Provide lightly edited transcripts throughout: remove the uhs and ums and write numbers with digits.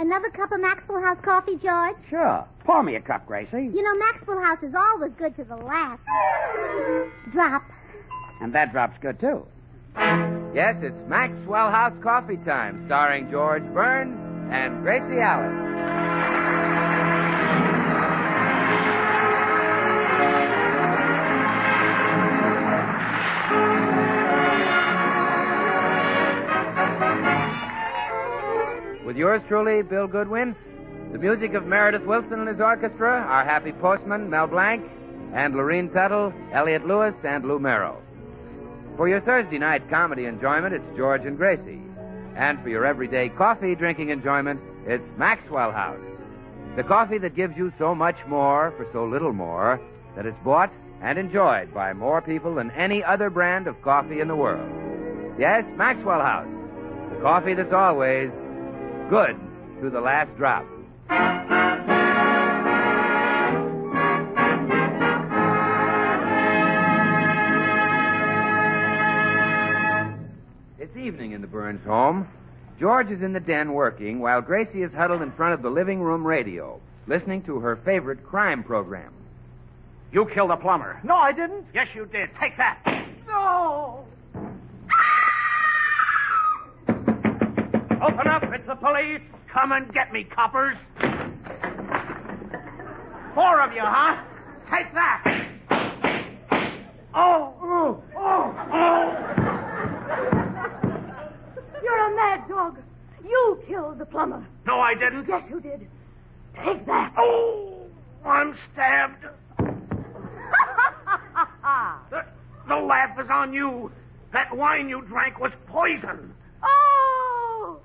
Another cup of Maxwell House coffee, George? Sure. Pour me a cup, Gracie. You know, Maxwell House is always good to the last drop. And that drop's good, too. Yes, it's Maxwell House Coffee Time, starring George Burns and Gracie Allen. With yours truly, Bill Goodwin, the music of Meredith Wilson and his orchestra, our happy postman, Mel Blanc, and Lorene Tuttle, Elliot Lewis, and Lou Merrill. For your Thursday night comedy enjoyment, it's George and Gracie. And for your everyday coffee drinking enjoyment, it's Maxwell House. The coffee that gives you so much more for so little more that it's bought and enjoyed by more people than any other brand of coffee in the world. Yes, Maxwell House. The coffee that's always good to the last drop. It's evening in the Burns home. George is in the den working while Gracie is huddled in front of the living room radio, listening to her favorite crime program. You killed a plumber. No, I didn't. Yes, you did. Take that. No. Open up. It's the police. Come and get me, coppers. 4 of you, huh? Take that. Oh. You're a mad dog. You killed the plumber. No, I didn't. Yes, you did. Take that. Oh, I'm stabbed. The laugh is on you. That wine you drank was poison. Oh!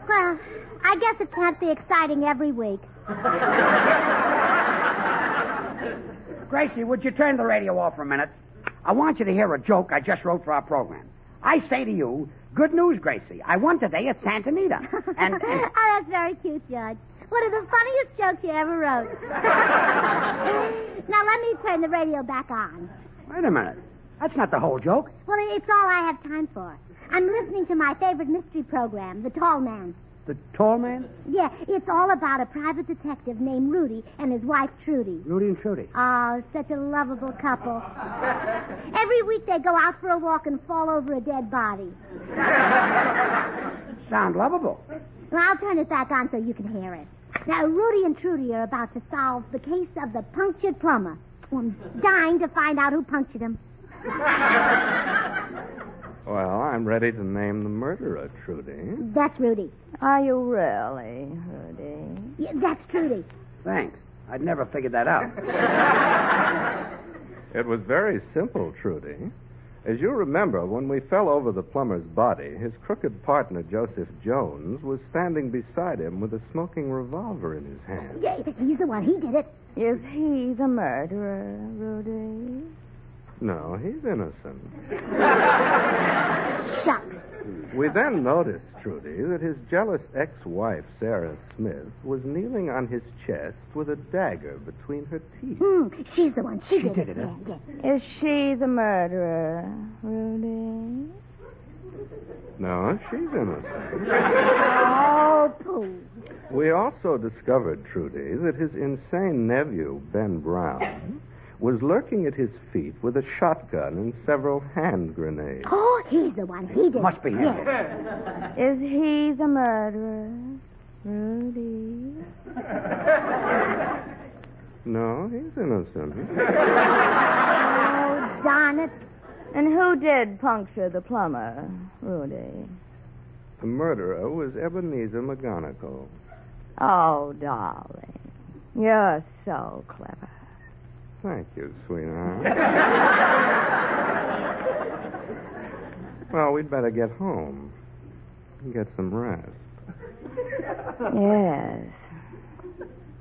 Well, I guess it can't be exciting every week. Gracie, would you turn the radio off for a minute? I want you to hear a joke I just wrote for our program. I say to you, good news, Gracie. I won today at Santa Anita. And Oh, that's very cute, George. One of the funniest jokes you ever wrote. Now, let me turn the radio back on. Wait a minute. That's not the whole joke. Well, it's all I have time for. I'm listening to my favorite mystery program, The Tall Man. The tall man? Yeah, it's all about a private detective named Rudy and his wife, Trudy. Rudy and Trudy. Oh, such a lovable couple. Every week they go out for a walk and fall over a dead body. Sound lovable. Well, I'll turn it back on so you can hear it. Now, Rudy and Trudy are about to solve the case of the punctured plumber. I'm dying to find out who punctured him. Well, I'm ready to name the murderer, Trudy. That's Rudy. Are you really, Rudy? Yeah, that's Trudy. Thanks. I'd never figured that out. It was very simple, Trudy. As you remember, when we fell over the plumber's body, his crooked partner, Joseph Jones, was standing beside him with a smoking revolver in his hand. Yeah, he's the one. He did it. Is he the murderer, Rudy? No, he's innocent. Shucks. We then noticed, Trudy, that his jealous ex-wife, Sarah Smith, was kneeling on his chest with a dagger between her teeth. She's the one. She did it. Yeah. Is she the murderer, Rudy? No, she's innocent. Oh, pooh. We also discovered, Trudy, that his insane nephew, Ben Brown, was lurking at his feet with a shotgun and several hand grenades. Oh, he's the one. He did it. Must be him. Yeah. Is he the murderer, Rudy? No, he's innocent. Oh, darn it. And who did puncture the plumber, Rudy? The murderer was Ebenezer McGonagall. Oh, darling. You're so clever. Thank you, sweetheart. Well, we'd better get home and get some rest. Yes.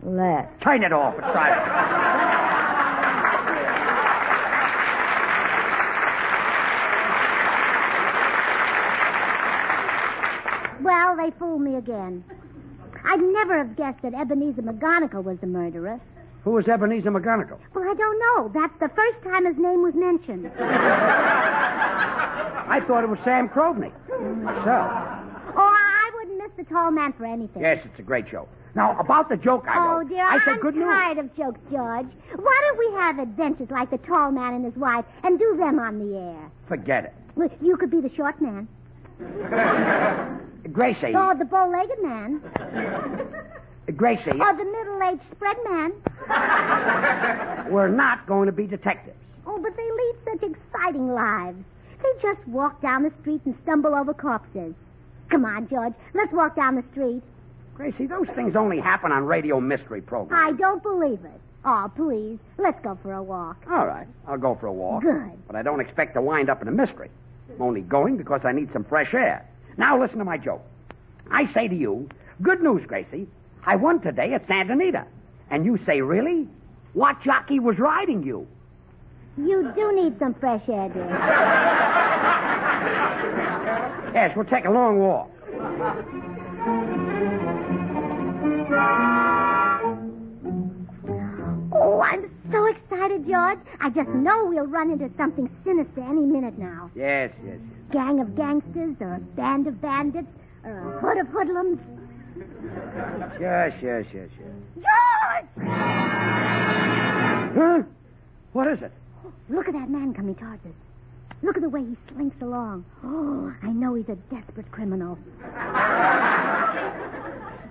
Let's. Turn it off. It's driving. Well, they fooled me again. I'd never have guessed that Ebenezer McGonagall was the murderer. Who was Ebenezer McGonagall? Well, I don't know. That's the first time his name was mentioned. I thought it was Sam Crobney. So. Oh, I wouldn't miss the the tall man for anything. Yes, it's a great joke. Now, about the joke I wrote. Oh, dear, I said I'm good news. tired of jokes, George. Why don't we have adventures like the tall man and his wife and do them on the air? Forget it. Well, you could be the short man. Gracie. Or the bow-legged man. Gracie. Or the middle-aged spread man. We're not going to be detectives. Oh, but they lead such exciting lives. They just walk down the street and stumble over corpses. Come on, George. Let's walk down the street. Gracie, those things only happen on radio mystery programs. I don't believe it. Oh, please. Let's go for a walk. All right. I'll go for a walk. Good. But I don't expect to wind up in a mystery. I'm only going because I need some fresh air. Now listen to my joke. I say to you, good news, Gracie. I won today at Santa Anita. And you say, really? What jockey was riding you? You do need some fresh air, dear. Yes, we'll take a long walk. Oh, I'm so excited, George. I just know we'll run into something sinister any minute now. Yes. Gang of gangsters, or a band of bandits, or a hood of hoodlums. Sure. George! Huh? What is it? Look at that man coming towards us. Look at the way he slinks along. Oh, I know he's a desperate criminal.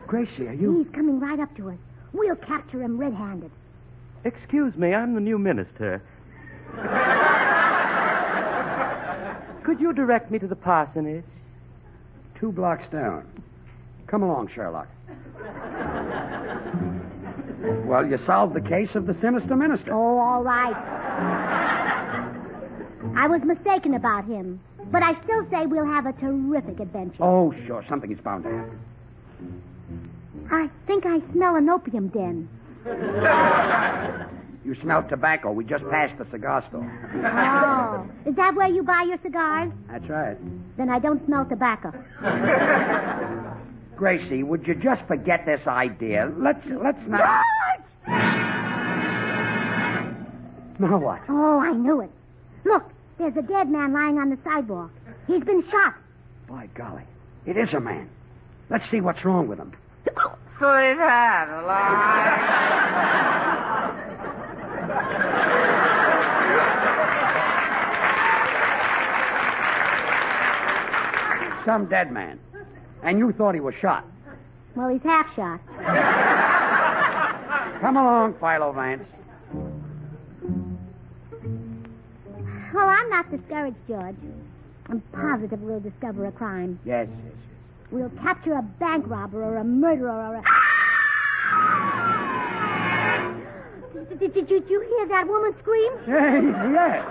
Gracie, are you... He's coming right up to us. We'll capture him red-handed. Excuse me, I'm the new minister. Could you direct me to the parsonage? 2 blocks down. Come along, Sherlock. Well, you solved the case of the sinister minister. Oh, all right. I was mistaken about him. But I still say we'll have a terrific adventure. Oh, sure. Something is bound to happen. I think I smell an opium den. You smell tobacco. We just passed the cigar store. Oh. Is that where you buy your cigars? That's right. Then I don't smell tobacco. Gracie, would you just forget this idea? Let's not... George! Now what? Oh, I knew it. Look, there's a dead man lying on the sidewalk. He's been shot. By golly. It is a man. Let's see what's wrong with him. Sweetheart, alive. Some dead man. And you thought he was shot. Well, he's half shot. Come along, Philo Vance. Well, I'm not discouraged, George. I'm positive we'll discover a crime. Yes. We'll capture a bank robber or a murderer or a... Did you hear that woman scream? Yes.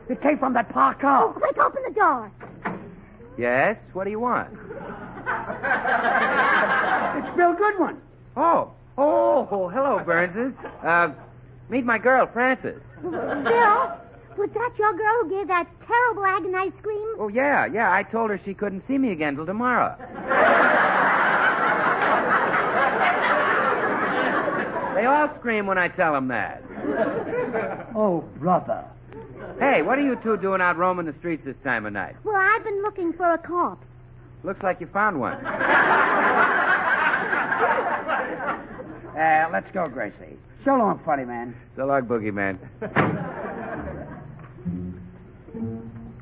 It came from that parked Oh, car. quick, open the door. Yes? What do you want? It's Bill Goodwin. Oh, hello, Burnses. Meet my girl, Frances. Bill, was that your girl who gave that terrible agonized scream? Oh, yeah. I told her she couldn't see me again till tomorrow. They all scream when I tell them that. Oh, brother. Hey, what are you two doing out roaming the streets this time of night? Well, I've been looking for a corpse. Looks like you found one. Let's go, Gracie. So long, funny man. So long, Boogeyman.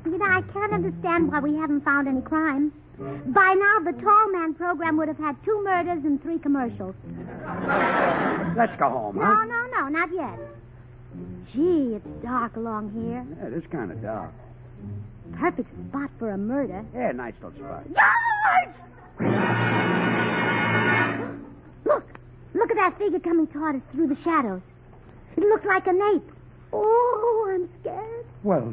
You know, I can't understand why we haven't found any crime. By now, the Tall Man program would have had 2 murders and 3 commercials. Let's go home, huh? No, not yet. Gee, it's dark along here. Yeah, it is kind of dark. Perfect spot for a murder. Yeah, nice little spot. George! Look at that figure coming toward us through the shadows. It looks like an ape. Oh, I'm scared. Well,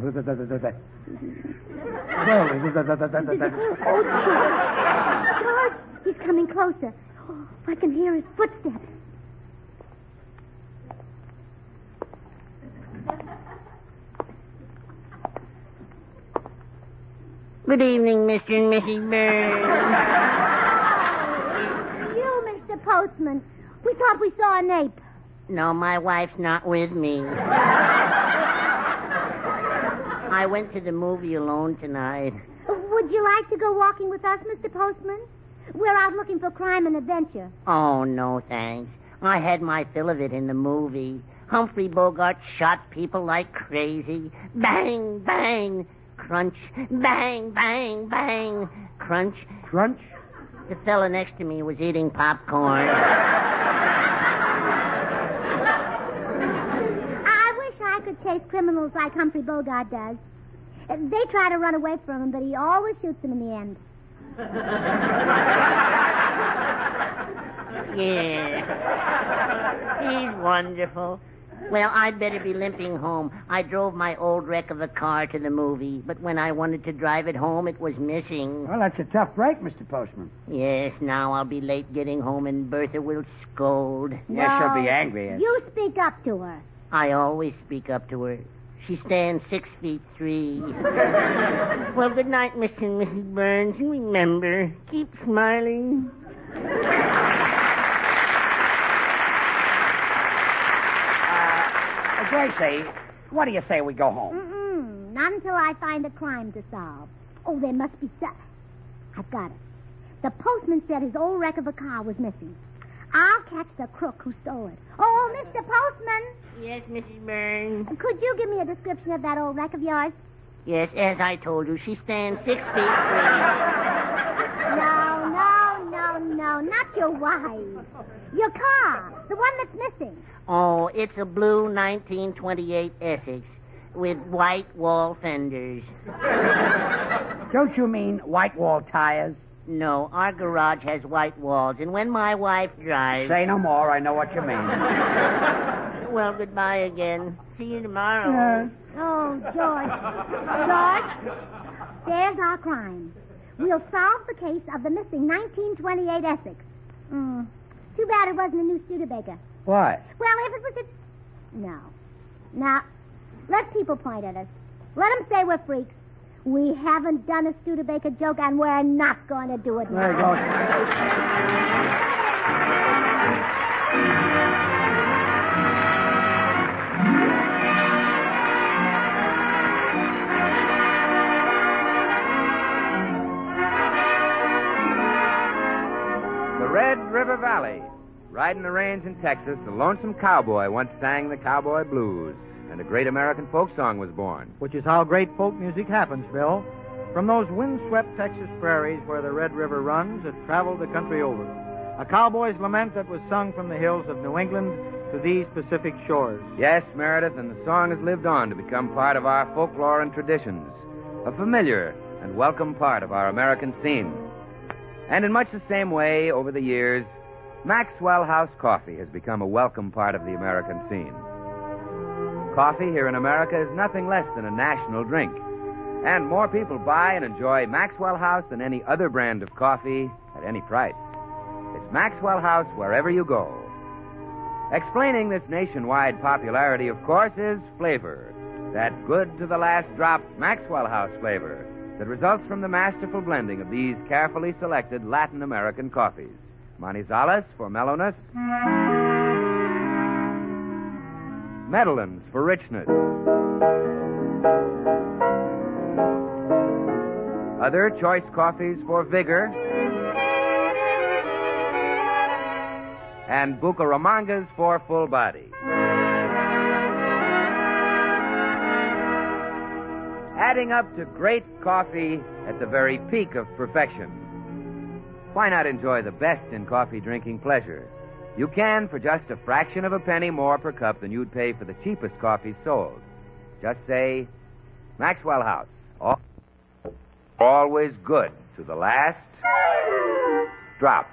Oh, George, he's coming closer. Oh, I can hear his footsteps. Good evening, Mr. and Mrs. Burns. You, Mr. Postman. We thought we saw an ape. No, my wife's not with me. I went to the movie alone tonight. Would you like to go walking with us, Mr. Postman? We're out looking for crime and adventure. Oh, no, thanks. I had my fill of it in the movie. Humphrey Bogart shot people like crazy. Bang, bang, crunch. Bang, bang, bang, crunch. Crunch? The fella next to me was eating popcorn. I wish I could chase criminals like Humphrey Bogart does. They try to run away from him, but he always shoots them in the end. Yeah. He's wonderful. Well, I'd better be limping home. I drove my old wreck of a car to the movie, but when I wanted to drive it home, it was missing. Well, that's a tough break, Mr. Postman. Yes, now I'll be late getting home, and Bertha will scold. Yes, she'll be angry. You speak up to her. I always speak up to her. She stands 6'3". Well, good night, Mr. and Mrs. Burns. And remember, keep smiling. Gracie, what do you say we go home? Not until I find a crime to solve. Oh, there must be some. I've got it. The postman said his old wreck of a car was missing. I'll catch the crook who stole it. Oh, Mr. Postman. Yes, Mrs. Burns. Could you give me a description of that old wreck of yours? Yes, as I told you, she stands 6'3". No, not your wife. Your car, the one that's missing. Oh, it's a blue 1928 Essex with white wall fenders. Don't you mean white wall tires? No, our garage has white walls, and when my wife drives... Say no more, I know what you mean. Well, goodbye again. See you tomorrow. Oh, George. George, there's our crime. We'll solve the case of the missing 1928 Essex. Too bad it wasn't a new Studebaker. Why? Well, if it was a... No. Now, let people point at us. Let them say we're freaks. We haven't done a Studebaker joke, and we're not going to do it now. There you go. The Red River Valley. Riding the range in Texas, a lonesome cowboy once sang the cowboy blues, and a great American folk song was born. Which is how great folk music happens, Bill. From those windswept Texas prairies where the Red River runs, it traveled the country over. A cowboy's lament that was sung from the hills of New England to these Pacific shores. Yes, Meredith, and the song has lived on to become part of our folklore and traditions, a familiar and welcome part of our American scene. And in much the same way, over the years, Maxwell House Coffee has become a welcome part of the American scene. Coffee here in America is nothing less than a national drink, and more people buy and enjoy Maxwell House than any other brand of coffee at any price. It's Maxwell House wherever you go. Explaining this nationwide popularity, of course, is flavor. That good to the last drop Maxwell House flavor that results from the masterful blending of these carefully selected Latin American coffees. Manizales for mellowness. Medellins for richness. Other choice coffees for vigor. And Bucaramangas for full body. Adding up to great coffee at the very peak of perfection. Why not enjoy the best in coffee drinking pleasure? You can for just a fraction of a penny more per cup than you'd pay for the cheapest coffee sold. Just say, Maxwell House. Always good to the last drop.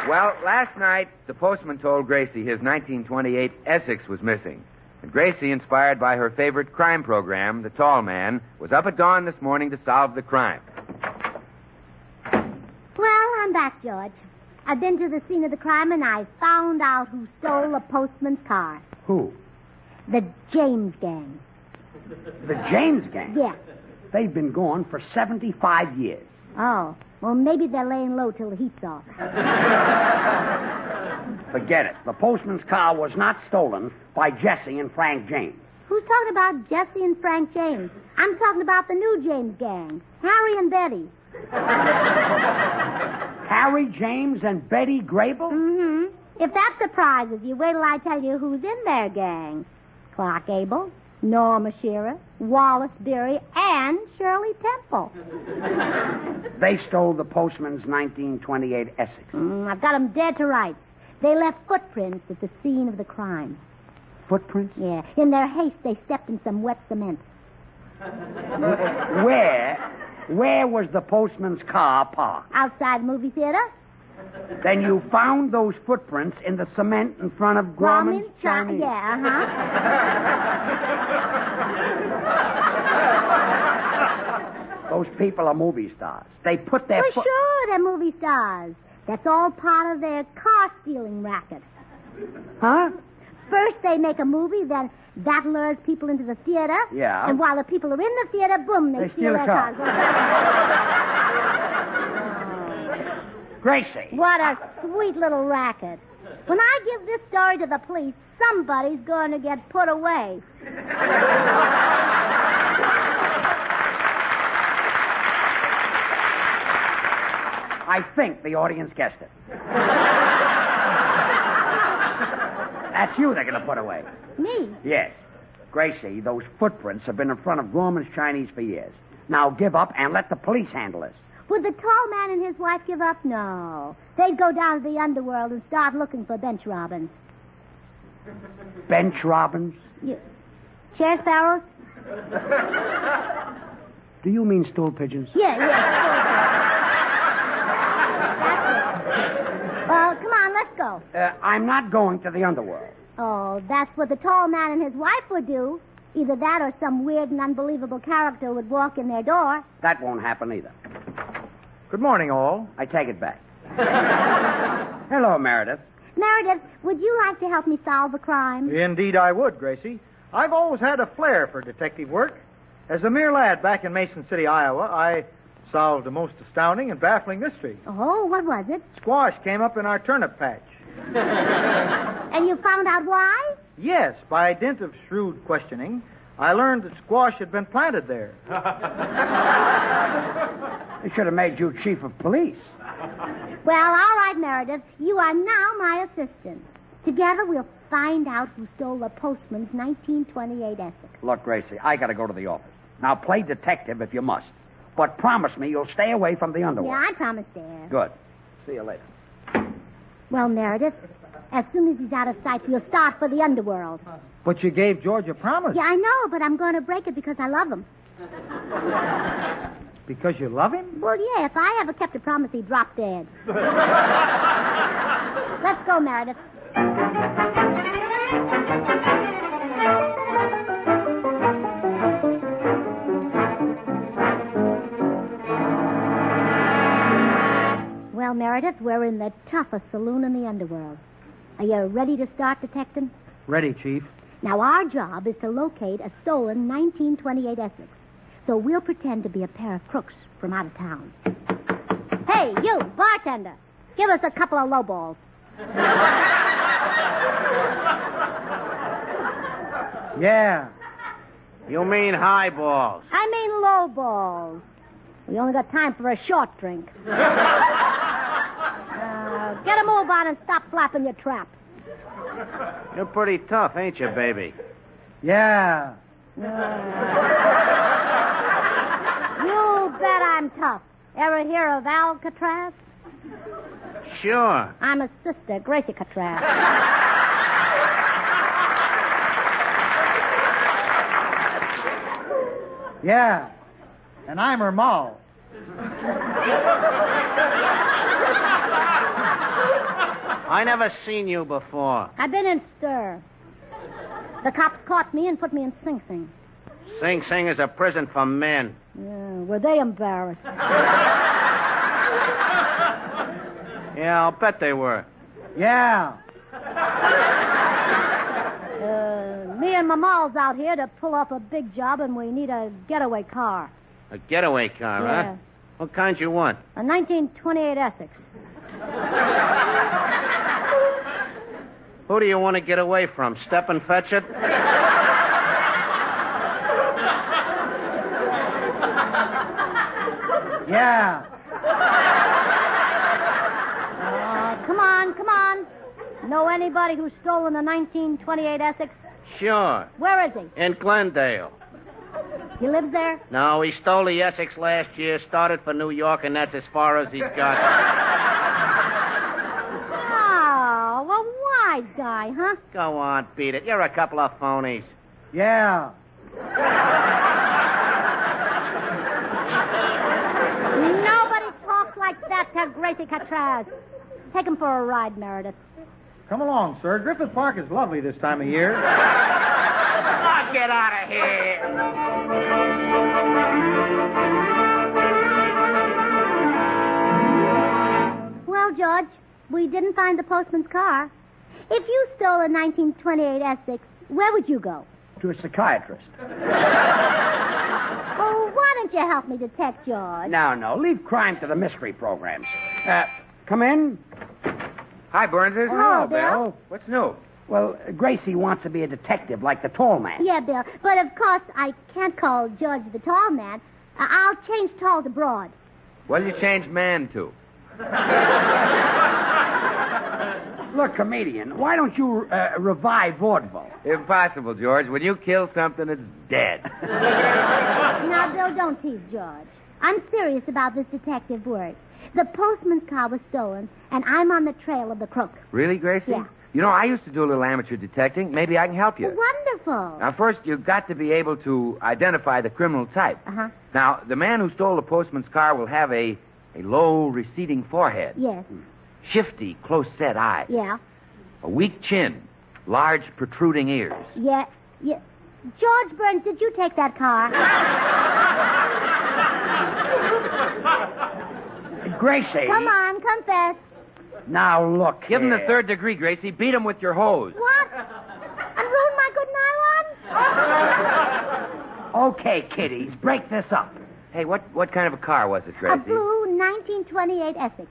Well, last night, the postman told Gracie his 1928 Essex was missing. And Gracie, inspired by her favorite crime program, The Tall Man, was up at dawn this morning to solve the crime. Well, I'm back, George. I've been to the scene of the crime, and I found out who stole the postman's car. Who? The James gang. The James gang? Yeah. They've been gone for 75 years. Oh. Well, maybe they're laying low till the heat's off. Forget it. The postman's car was not stolen by Jesse and Frank James. Who's talking about Jesse and Frank James? I'm talking about the new James gang, Harry and Betty. Harry James and Betty Grable? Mm-hmm. If that surprises you, wait till I tell you who's in their gang. Clark Abel, Norma Shearer, Wallace Beery, and Shirley Temple. They stole the postman's 1928 Essex. I've got them dead to rights. They left footprints at the scene of the crime. Footprints? Yeah. In their haste, they stepped in some wet cement. Where was the postman's car parked? Outside the movie theater. Then you found those footprints in the cement in front of Grauman's Chinese? Yeah, Those people are movie stars. They put their Well, sure, they're movie stars. That's all part of their car-stealing racket. Huh? First they make a movie, then that lures people into the theater. Yeah. And while the people are in the theater, boom, they steal their cars. Gracie. What a sweet little racket. When I give this story to the police, somebody's going to get put away. I think the audience guessed it. That's you they're going to put away. Me? Yes. Gracie, those footprints have been in front of Grauman's Chinese for years. Now give up and let the police handle this. Would the tall man and his wife give up? No. They'd go down to the underworld and start looking for bench robbins. Bench robbins? Chair sparrows? Do you mean stool pigeons? Yeah. Well, come on, let's go. I'm not going to the underworld. Oh, that's what the tall man and his wife would do. Either that or some weird and unbelievable character would walk in their door. That won't happen either. Good morning, all. I take it back. Hello, Meredith. Meredith, would you like to help me solve a crime? Indeed I would, Gracie. I've always had a flair for detective work. As a mere lad back in Mason City, Iowa, I solved a most astounding and baffling mystery. Oh, what was it? Squash came up in our turnip patch. And you found out why? Yes, by dint of shrewd questioning, I learned that squash had been planted there. They should have made you chief of police. Well, all right, Meredith. You are now my assistant. Together we'll find out who stole the postman's 1928 Essex. Look, Gracie, I got to go to the office. Now, play detective if you must. But promise me you'll stay away from the underworld. Yeah, I promise, dear. Good. See you later. Well, Meredith, as soon as he's out of sight, we'll start for the underworld. But you gave George a promise. Yeah, I know, but I'm going to break it because I love him. Because you love him? Well, yeah, if I ever kept a promise, he'd drop dead. Let's go, Meredith. Well, Meredith, we're in the toughest saloon in the underworld. Are you ready to start detecting? Ready, Chief. Now, our job is to locate a stolen 1928 Essex. So we'll pretend to be a pair of crooks from out of town. Hey, you, bartender, give us a couple of lowballs. Yeah. You mean highballs. I mean lowballs. We only got time for a short drink. Get a move on and stop flapping your trap. You're pretty tough, ain't you, baby? Yeah. You bet I'm tough. Ever hear of Alcatraz? Sure. I'm a sister, Gracie Catraz. Yeah. And I'm her ma. I never seen you before. I've been in stir. The cops caught me and put me in Sing Sing. Sing Sing is a prison for men. Yeah, were they embarrassed? Yeah, I'll bet they were. Yeah. Me and my mal's out here to pull off a big job, and we need a getaway car. A getaway car, Yeah. huh? What kind you want? A 1928 Essex. Who do you want to get away from? Step and fetch it? Yeah. Come on. Know anybody who's stolen a 1928 Essex? Sure. Where is he? In Glendale. He lives there? No, he stole the Essex last year, started for New York, and that's as far as he's got. Oh, a wise guy, huh? Go on, beat it. You're a couple of phonies. Yeah. Nobody talks like that to Gracie Catraz. Take him for a ride, Meredith. Come along, sir. Griffith Park is lovely this time of year. Oh, get out of here. Well, George, we didn't find the postman's car. If you stole a 1928 Essex, where would you go? To a psychiatrist. Oh, why don't you help me detect George? No. Leave crime to the mystery programs. Come in. Hi, Burnses. Hello, Bill. What's new? Well, Gracie wants to be a detective like the tall man. Yeah, Bill. But, of course, I can't call George the tall man. I'll change tall to broad. What did you change man to? Look, comedian, why don't you revive vaudeville? Impossible, George. When you kill something, it's dead. Now, Bill, don't tease George. I'm serious about this detective work. The postman's car was stolen, and I'm on the trail of the crook. Really, Gracie? Yeah. You know, I used to do a little amateur detecting. Maybe I can help you. Wonderful. Now, first, you've got to be able to identify the criminal type. Uh-huh. Now, the man who stole the postman's car will have a low, receding forehead. Yes. Shifty, close-set eyes. Yeah. A weak chin. Large, protruding ears. Yeah. George Burns, did you take that car? Gracie. Come on, confess. Now, look. Give him the here. third degree, Gracie. Beat him with your hose. What? And ruin my good nylon? Okay, kiddies, break this up. Hey, what kind of a car was it, Gracie? A blue 1928 Essex.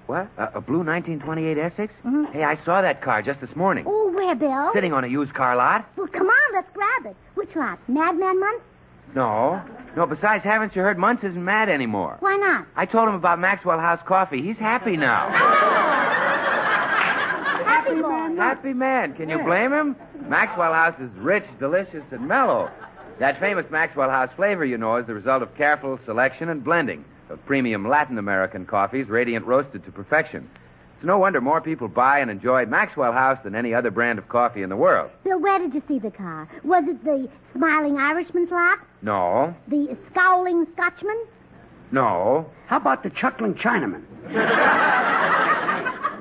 What? A blue 1928 Essex? Mm-hmm. Hey, I saw that car just this morning. Oh, where, Bill? Sitting on a used car lot. Well, come on, let's grab it. Which lot? Madman Munce? No, besides, haven't you heard Muntz isn't mad anymore? Why not? I told him about Maxwell House coffee. He's happy now. Happy boy. Happy man. Can you blame him? Maxwell House is rich, delicious, and mellow. That famous Maxwell House flavor, you know, is the result of careful selection and blending of premium Latin American coffees, radiant roasted to perfection. It's no wonder more people buy and enjoy Maxwell House than any other brand of coffee in the world. Bill, where did you see the car? Was it the smiling Irishman's lot? No. The scowling Scotchman? No. How about the chuckling Chinaman?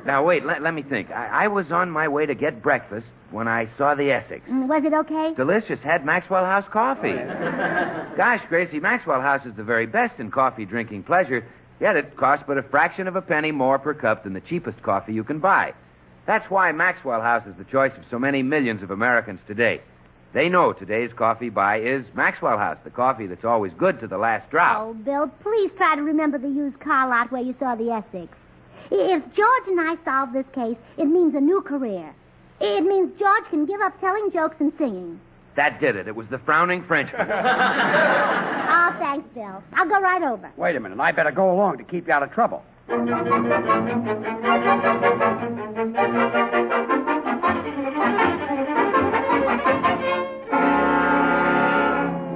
Now, wait, let me think. I was on my way to get breakfast when I saw the Essex. Was it okay? Delicious. Had Maxwell House coffee. Gosh, Gracie, Maxwell House is the very best in coffee drinking pleasure, yet it costs but a fraction of a penny more per cup than the cheapest coffee you can buy. That's why Maxwell House is the choice of so many millions of Americans today. They know today's coffee buy is Maxwell House, the coffee that's always good to the last drop. Oh, Bill, please try to remember the used car lot where you saw the Essex. If George and I solve this case, it means a new career. It means George can give up telling jokes and singing. That did it. It was the frowning Frenchman. Oh, thanks, Bill. I'll go right over. Wait a minute. I better go along to keep you out of trouble.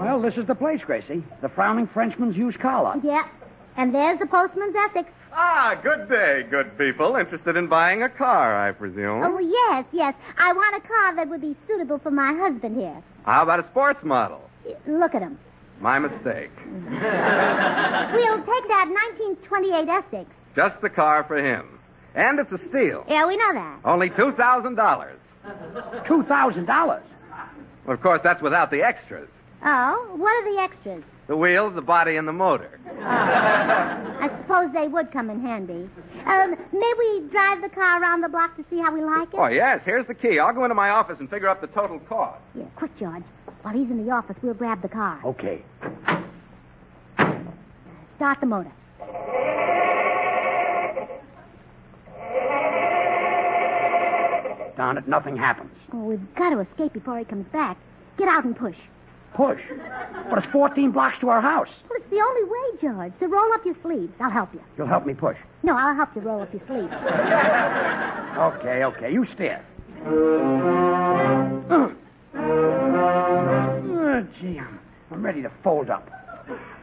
Well, this is the place, Gracie. The frowning Frenchman's used car lot. Yeah. And there's the postman's Essex. Ah, good day, good people. Interested in buying a car, I presume. Oh, yes. I want a car that would be suitable for my husband here. How about a sports model? Look at him. My mistake. We'll take that 1928 Essex. Just the car for him. And it's a steal. Yeah, we know that. Only $2,000. $2,000. Well, of course, that's without the extras. Oh, what are the extras? The wheels, the body, and the motor. I suppose they would come in handy. May we drive the car around the block to see how we like it? Oh, yes. Here's the key. I'll go into my office and figure up the total cost. Yeah, quick, George. While he's in the office, we'll grab the car. Okay. Start the motor. Darn it, nothing happens. Oh, we've got to escape before he comes back. Get out and push. Push. But it's 14 blocks to our house. Well, it's the only way, George. So roll up your sleeves. I'll help you. You'll help me push. No, I'll help you roll up your sleeves. Okay. You steer. Gee, I'm ready to fold up.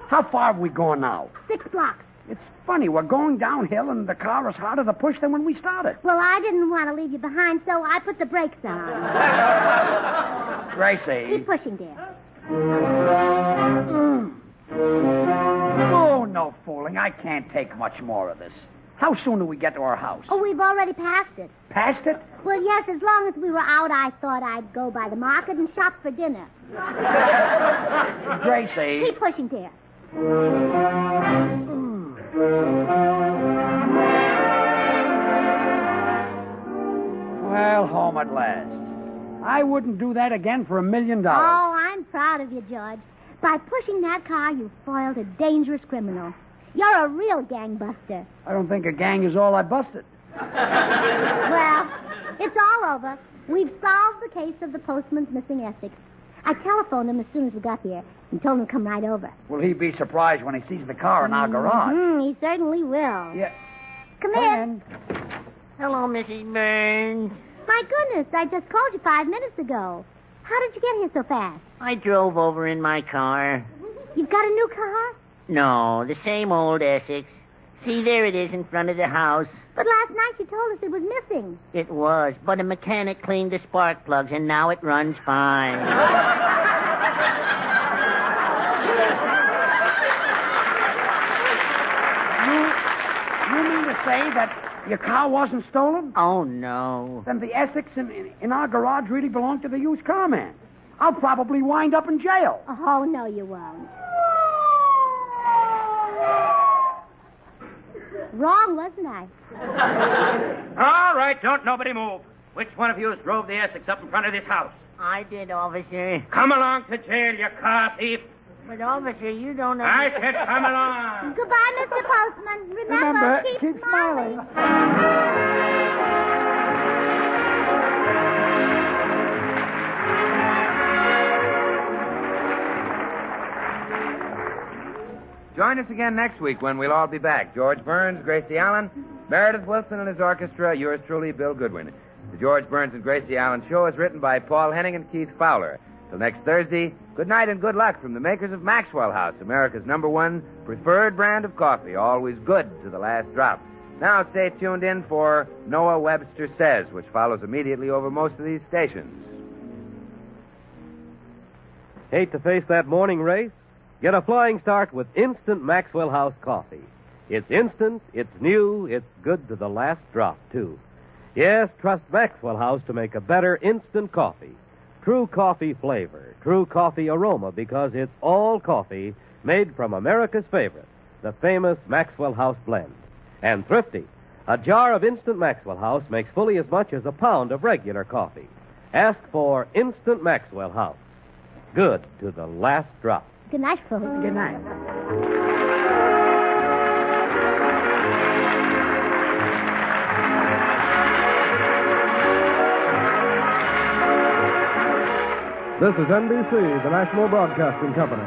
How far have we gone now? 6 blocks. It's funny. We're going downhill, and the car is harder to push than when we started. Well, I didn't want to leave you behind, so I put the brakes on. Gracie. Keep pushing, dear. Oh, no fooling. I can't take much more of this. How soon do we get to our house? Oh, we've already passed it. Past it? Well, yes, as long as we were out, I thought I'd go by the market and shop for dinner. Gracie. Keep pushing, dear. Well, home at last. I wouldn't do that again for $1 million. Oh, I'm proud of you, George. By pushing that car, you foiled a dangerous criminal. You're a real gangbuster. I don't think a gang is all I busted. Well, it's all over. We've solved the case of the postman's missing Essex. I telephoned him as soon as we got here and told him to come right over. Will he be surprised when he sees the car in our garage? He certainly will. Yeah. Come in. Hello, Mrs. Burns. My goodness, I just called you 5 minutes ago. How did you get here so fast? I drove over in my car. You've got a new car? No, the same old Essex. See, there it is in front of the house. But last night you told us it was missing. It was, but a mechanic cleaned the spark plugs, and now it runs fine. You mean to say that your car wasn't stolen? Oh, no. Then the Essex in our garage really belonged to the used car man. I'll probably wind up in jail. Oh, no, you won't. Wrong, wasn't I? All right, don't nobody move. Which one of you drove the Essex up in front of this house? I did, officer. Come along to jail, you car thief. But, officer, you don't know... I said come along. Goodbye, Mr. Postman. Remember keep smiling. Join us again next week when we'll all be back. George Burns, Gracie Allen, Meredith Wilson and his orchestra, yours truly, Bill Goodwin. The George Burns and Gracie Allen Show is written by Paul Henning and Keith Fowler. Till next Thursday, good night and good luck from the makers of Maxwell House, America's #1 preferred brand of coffee, always good to the last drop. Now stay tuned in for Noah Webster Says, which follows immediately over most of these stations. Hate to face that morning race? Get a flying start with instant Maxwell House coffee. It's instant, it's new, it's good to the last drop, too. Yes, trust Maxwell House to make a better instant coffee. True coffee flavor, true coffee aroma, because it's all coffee made from America's favorite, the famous Maxwell House blend. And thrifty. A jar of instant Maxwell House makes fully as much as a pound of regular coffee. Ask for instant Maxwell House. Good to the last drop. Good night, folks. Good night. This is NBC, the National Broadcasting Company.